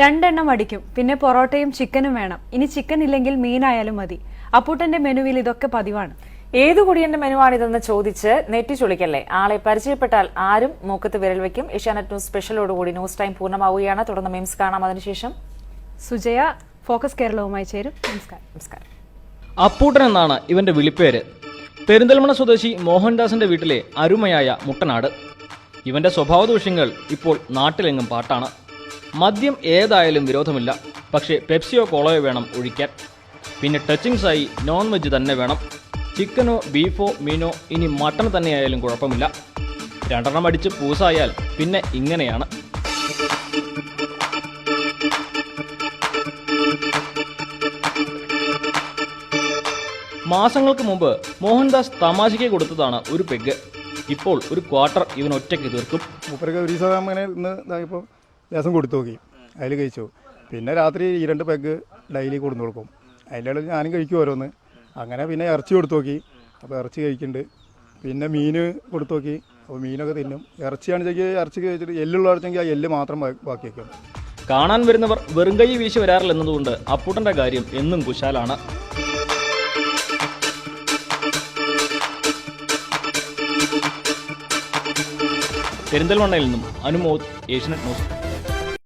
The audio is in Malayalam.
രണ്ടെണ്ണം അടിക്കും. പിന്നെ പൊറോട്ടയും ചിക്കനും വേണം. ഇനി ചിക്കൻ ഇല്ലെങ്കിൽ മീനായാലും മതി. അപ്പൂട്ടന്റെ മെനുവിൽ ഇതൊക്കെ പതിവാണ്. ഏതു കുടിയന്റെ മെനുവാണിതെന്ന് ചോദിച്ച് നെറ്റിച്ചൊളിക്കല്ലേ. ആളെ പരിചയപ്പെട്ടാൽ ആരും മൂക്കത്ത് വിരൽ വയ്ക്കും. ഏഷ്യാനെറ്റ് ന്യൂസ് സ്പെഷ്യലോടുകൂടി ന്യൂസ് ടൈം പൂർണ്ണമാവുകയാണ്. തുടർന്ന് മെയിംസ് കാണാം. അതിനുശേഷം സുജയ ഫോക്കസ് കേരളവുമായി ചേരും. നമസ്കാരം. അപ്പൂട്ടൻ എന്നാണ് ഇവന്റെ വിളിപ്പേര്. പെരിന്തൽമണ്ണ സ്വദേശി മോഹൻദാസിന്റെ വീട്ടിലെ അരുമയായ മുട്ടനാട്. ഇവന്റെ സ്വഭാവദൂഷ്യങ്ങൾ ഇപ്പോൾ നാട്ടിലെങ്ങും പാട്ടാണ്. മദ്യം ഏതായാലും വിരോധമില്ല, പക്ഷേ പെപ്സിയോ കോളയോ വേണം ഒഴിക്കാൻ. പിന്നെ ടച്ചിങ്സായി നോൺ വെജ് തന്നെ വേണം. ചിക്കനോ ബീഫോ മീനോ ഇനി മട്ടൺ തന്നെയായാലും കുഴപ്പമില്ല. രണ്ടെണ്ണം അടിച്ച് പൂസായാൽ പിന്നെ ഇങ്ങനെയാണ്. മാസങ്ങൾക്ക് മുമ്പ് മോഹൻദാസ് തമാശയ്ക്ക് കൊടുത്തതാണ് ഒരു പെഗ്. ഇപ്പോൾ ഒരു ക്വാർട്ടർ ഇവൻ ഒറ്റയ്ക്ക് തീർക്കും. മൂപ്പർക്ക് ഒരു ദിവസം അങ്ങനെ ഇന്ന് ഇതായപ്പോൾ ദിവസം കൊടുത്തു നോക്കി, അതിൽ കഴിച്ചു. പിന്നെ രാത്രി 2 പെഗ് ഡെയിലി കൊടുത്തു കൊടുക്കും. അതിൻ്റെ ഞാനും കഴിക്കും ഓരോന്ന്. അങ്ങനെ പിന്നെ ഇറച്ചി കൊടുത്തു നോക്കി, അപ്പോൾ ഇറച്ചി കഴിക്കുന്നുണ്ട്. പിന്നെ മീൻ കൊടുത്തു നോക്കി, അപ്പോൾ മീനൊക്കെ തിന്നും. ഇറച്ചിയാണെന്നെങ്കിൽ ഇറച്ചി കഴിച്ചിട്ട് എല്ലുള്ളവർച്ചെങ്കിൽ ആ എല്ല് മാത്രം ബാക്കി വയ്ക്കും. കാണാൻ വരുന്നവർ വെറും കൈ വീശി വരാറില്ലെന്നതുകൊണ്ട് അപ്പൂട്ടന്റെ കാര്യം എന്നും കുശാലാണ്. പെരിന്തൽമണ്ണയിൽ നിന്നും അനുമോദ്, ഏഷ്യാനെറ്റ് ന്യൂസ്.